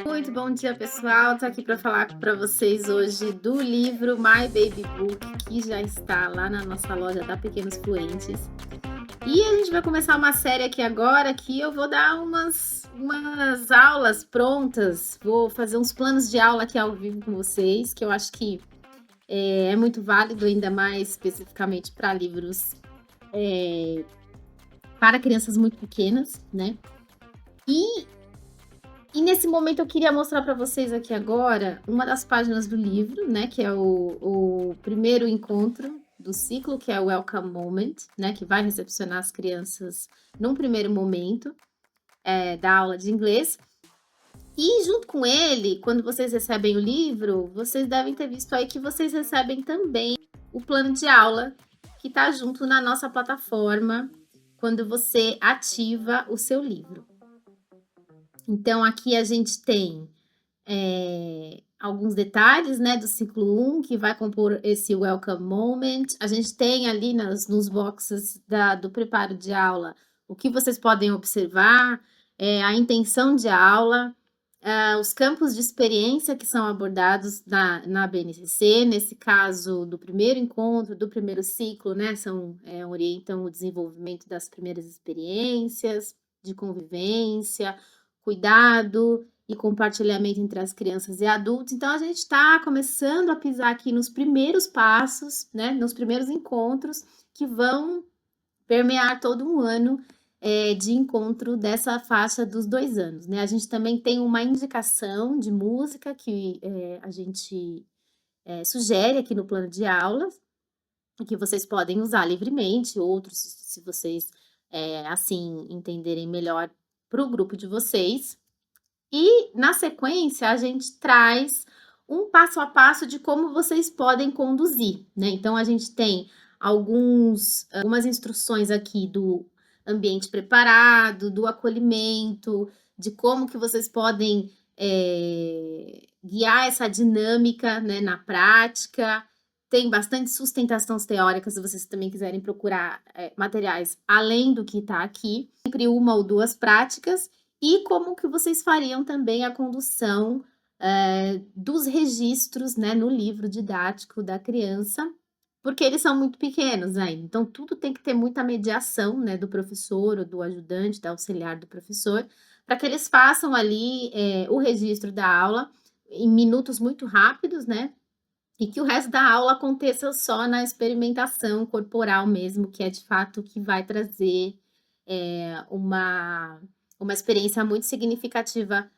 Muito bom dia, pessoal. Tô aqui para falar para vocês hoje do livro My Baby Book, que já está lá na nossa loja da Pequenos Fluentes. E a gente vai começar uma série aqui agora que eu vou dar umas aulas prontas, vou fazer uns planos de aula aqui ao vivo com vocês, que eu acho que é muito válido, ainda mais especificamente para livros para crianças muito pequenas, né? E nesse momento eu queria mostrar para vocês aqui agora uma das páginas do livro, né, que é o primeiro encontro do ciclo, que é o Welcome Moment, né, que vai recepcionar as crianças num primeiro momento da aula de inglês. E junto com ele, quando vocês recebem o livro, vocês devem ter visto aí que vocês recebem também o plano de aula que está junto na nossa plataforma quando você ativa o seu livro. Então, aqui a gente tem alguns detalhes, né, do ciclo 1, que vai compor esse Welcome Moment. A gente tem ali nos boxes do preparo de aula o que vocês podem observar, a intenção de aula, os campos de experiência que são abordados na BNCC, nesse caso do primeiro encontro, do primeiro ciclo, né, orientam o desenvolvimento das primeiras experiências de convivência, cuidado e compartilhamento entre as crianças e adultos. Então, a gente está começando a pisar aqui nos primeiros passos, né, nos primeiros encontros que vão permear todo um ano de encontro dessa faixa dos 2 anos, né? A gente também tem uma indicação de música que a gente sugere aqui no plano de aulas, que vocês podem usar livremente, outros, se vocês assim entenderem melhor para o grupo de vocês. E na sequência a gente traz um passo a passo de como vocês podem conduzir, né? Então a gente tem algumas instruções aqui do ambiente preparado, do acolhimento, de como que vocês podem guiar essa dinâmica, né, na prática. Tem bastante sustentações teóricas, se vocês também quiserem procurar materiais além do que está aqui. Sempre uma ou duas práticas. E como que vocês fariam também a condução dos registros, né, no livro didático da criança, porque eles são muito pequenos ainda. Então, tudo tem que ter muita mediação, né, do professor ou do ajudante, da auxiliar do professor, para que eles façam ali o registro da aula em minutos muito rápidos, né? E que o resto da aula aconteça só na experimentação corporal mesmo, que é de fato o que vai trazer uma experiência muito significativa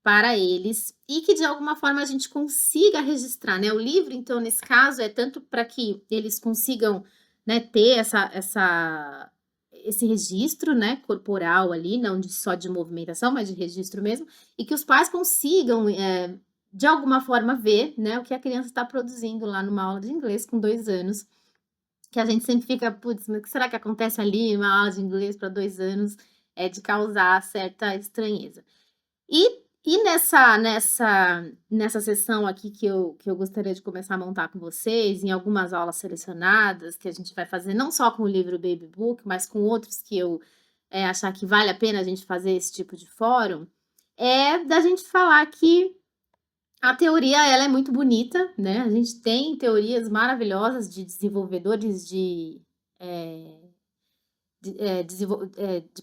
para eles e que de alguma forma a gente consiga registrar, né? O livro, então, nesse caso, é tanto para que eles consigam, né, ter esse registro, né, corporal ali, não só de movimentação, mas de registro mesmo, e que os pais consigam, de alguma forma, ver, né, o que a criança está produzindo lá numa aula de inglês com 2 anos, que a gente sempre fica, putz, mas o que será que acontece ali numa aula de inglês para 2 anos? É de causar certa estranheza. E nessa sessão aqui que eu gostaria de começar a montar com vocês, em algumas aulas selecionadas, que a gente vai fazer não só com o livro Baby Book, mas com outros que eu achar que vale a pena a gente fazer esse tipo de fórum, é da gente falar que a teoria ela é muito bonita, né? A gente tem teorias maravilhosas de desenvolvedores de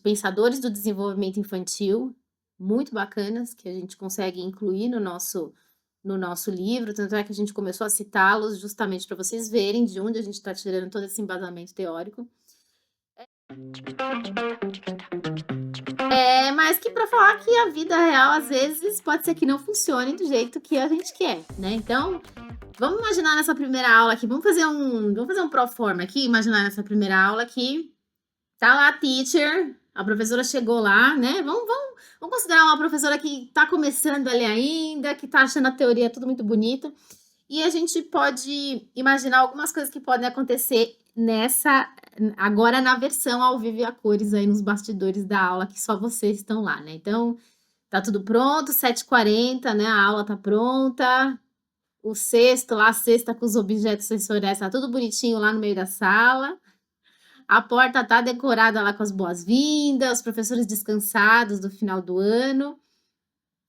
pensadores do desenvolvimento infantil, muito bacanas, que a gente consegue incluir no nosso livro, tanto é que a gente começou a citá-los justamente para vocês verem de onde a gente está tirando todo esse embasamento teórico. Mas que para falar que a vida real, às vezes, pode ser que não funcione do jeito que a gente quer, né? Então, vamos imaginar nessa primeira aula aqui, vamos fazer um proforma aqui, imaginar nessa primeira aula que tá lá a teacher, a professora chegou lá, né? Vamos considerar uma professora que está começando ali ainda, que está achando a teoria tudo muito bonito. E a gente pode imaginar algumas coisas que podem acontecer agora na versão ao vivo e a cores aí nos bastidores da aula, que só vocês estão lá, né? Então, tá tudo pronto, 7h40, né? A aula tá pronta. O cesto lá, a cesta com os objetos sensoriais, tá tudo bonitinho lá no meio da sala. A porta tá decorada lá com as boas-vindas, os professores descansados do final do ano.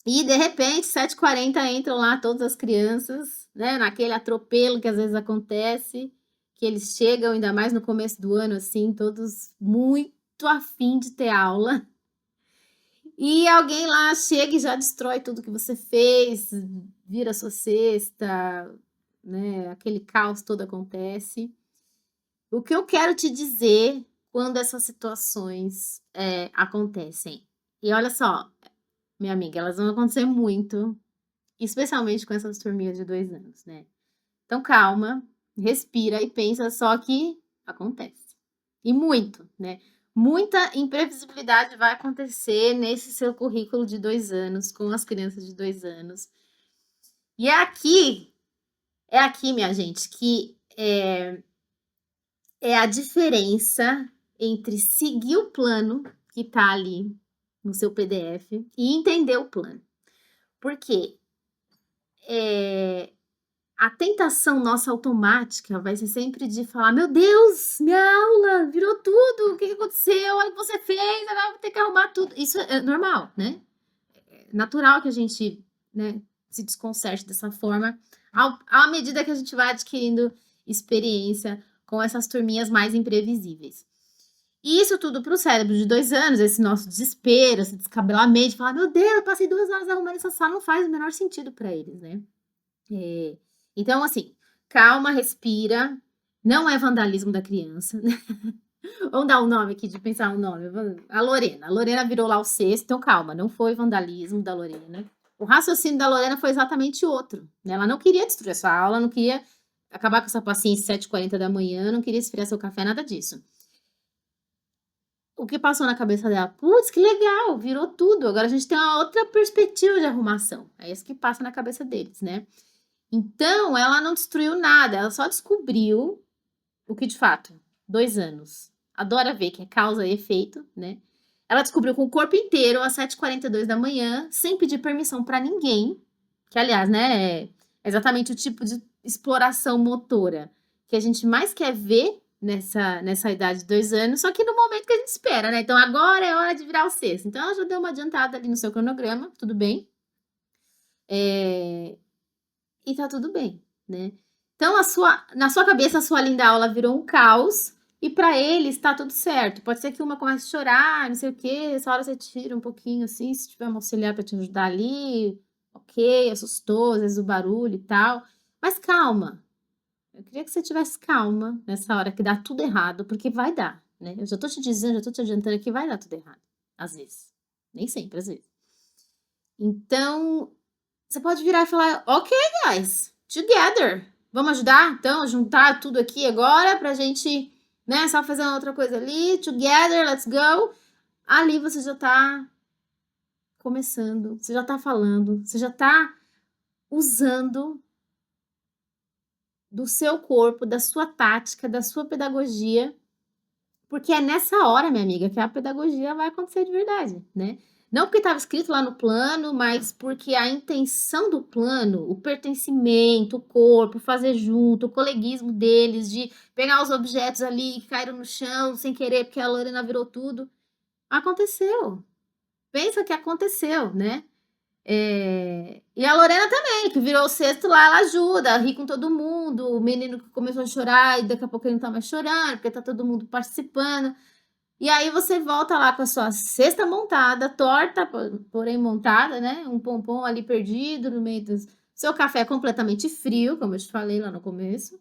E de repente, 7h40 entram lá todas as crianças, né, naquele atropelo que às vezes acontece, que eles chegam, ainda mais no começo do ano, assim, todos muito afim de ter aula. E alguém lá chega e já destrói tudo que você fez, vira a sua cesta, né, aquele caos todo acontece. O que eu quero te dizer quando essas situações, acontecem, e olha só, minha amiga, elas vão acontecer muito, especialmente com essas turminhas de 2 anos, né. Então calma, respira e pensa só que acontece. E muito, né. Muita imprevisibilidade vai acontecer nesse seu currículo de 2 anos, com as crianças de 2 anos. E é aqui, minha gente, que é a diferença entre seguir o plano que tá ali no seu PDF e entender o plano. Porque, a tentação nossa automática vai ser sempre de falar: "Meu Deus, minha aula virou tudo, o que que aconteceu? Olha o que você fez, agora eu vou ter que arrumar tudo". Isso é normal, né, é natural que a gente, né, se desconcerte dessa forma, à medida que a gente vai adquirindo experiência com essas turminhas mais imprevisíveis. E isso tudo para o cérebro de 2 anos, esse nosso desespero, esse descabelamento de falar: "Meu Deus, eu passei 2 horas arrumando essa sala", não faz o menor sentido para eles, né. Eh, então assim, calma, respira, não é vandalismo da criança, né. Vamos dar um nome aqui, de pensar um nome, a Lorena virou lá o cesto, então calma, não foi vandalismo da Lorena. O raciocínio da Lorena foi exatamente outro, né, ela não queria destruir a sua aula, não queria acabar com essa paciência 7h40, não queria esfriar seu café, nada disso. O que passou na cabeça dela? "Putz, que legal, virou tudo, agora a gente tem uma outra perspectiva de arrumação". É isso que passa na cabeça deles, né. Então ela não destruiu nada, ela só descobriu o que de fato 2 anos adora ver, que é causa e efeito, né. Ela descobriu com o corpo inteiro às 7h42, sem pedir permissão para ninguém, que aliás, né, é exatamente o tipo de exploração motora que a gente mais quer ver nessa idade de 2 anos, só que no momento que a gente espera, né. Então agora é hora de virar o cesto. Então ela já deu uma adiantada ali no seu cronograma, tudo bem. Eh e tá tudo bem, né. Então na sua cabeça, a sua linda aula virou um caos, e para eles tá tudo certo. Pode ser que uma comece a chorar, não sei o quê, essa hora você tira um pouquinho, assim, se tiver uma auxiliar para te ajudar ali, ok, assustou, às vezes o barulho e tal, mas calma, eu queria que você tivesse calma nessa hora que dá tudo errado, porque vai dar, né. Eu já tô te dizendo, já tô te adiantando que vai dar tudo errado, às vezes, nem sempre, às vezes. Então você pode virar e falar: "Ok, guys, together. Vamos ajudar, então, a juntar tudo aqui agora pra gente, né, só fazer uma outra coisa ali, together, let's go". Ali você já tá começando, você já tá falando, você já tá usando do seu corpo, da sua tática, da sua pedagogia, porque é nessa hora, minha amiga, que a pedagogia vai acontecer de verdade, né. Não porque estava escrito lá no plano, mas porque a intenção do plano, o pertencimento, o corpo, fazer junto, o coleguismo deles, de pegar os objetos ali que caíram no chão sem querer, porque a Lorena virou tudo, aconteceu. Pensa que aconteceu, né. E a Lorena também, que virou o cesto lá, ela ajuda, ri com todo mundo, o menino que começou a chorar e daqui a pouco ele não tá mais chorando, porque tá todo mundo participando. E aí você volta lá com a sua cesta montada, torta, porém montada, né, um pompom ali perdido no meio dos seu café completamente frio, como eu te falei lá no começo,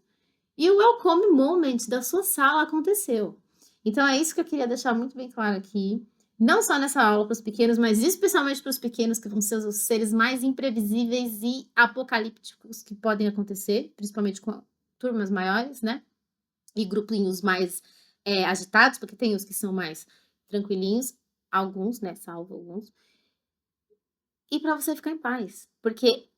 e o welcome moment da sua sala aconteceu. Então é isso que eu queria deixar muito bem claro aqui, não só nessa aula para os pequenos, mas especialmente para os pequenos, que vão ser os seres mais imprevisíveis e apocalípticos que podem acontecer, principalmente com turmas maiores, né, e grupinhos mais, agitados, porque tem os que são mais tranquilinhos, alguns, né, salvo alguns, e para você ficar em paz, porque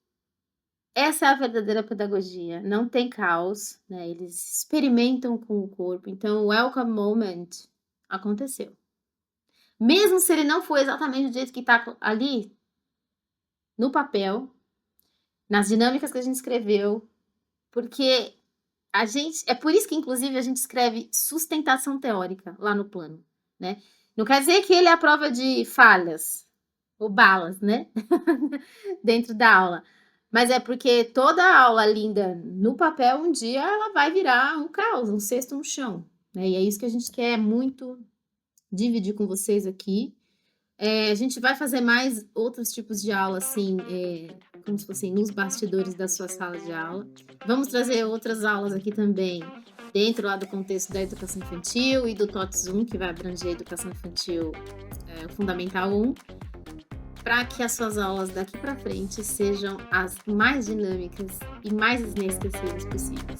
essa é a verdadeira pedagogia, não tem caos, né, eles experimentam com o corpo, então o welcome moment aconteceu. Mesmo se ele não for exatamente do jeito que tá ali no papel, nas dinâmicas que a gente escreveu, porque A gente é por isso que inclusive a gente escreve sustentação teórica lá no plano, né. Não quer dizer que ele é a prova de falhas ou balas, né, dentro da aula, mas é porque toda aula linda no papel, um dia ela vai virar um caos, um cesto no chão, né, e é isso que a gente quer muito dividir com vocês aqui. A gente vai fazer mais outros tipos de aula, assim, como se fossem nos bastidores da sua sala de aula. Vamos trazer outras aulas aqui também, dentro lá do contexto da educação infantil e do TOTS 1, que vai abranger a educação infantil, fundamental 1, para que as suas aulas daqui para frente sejam as mais dinâmicas e mais inesquecíveis possíveis.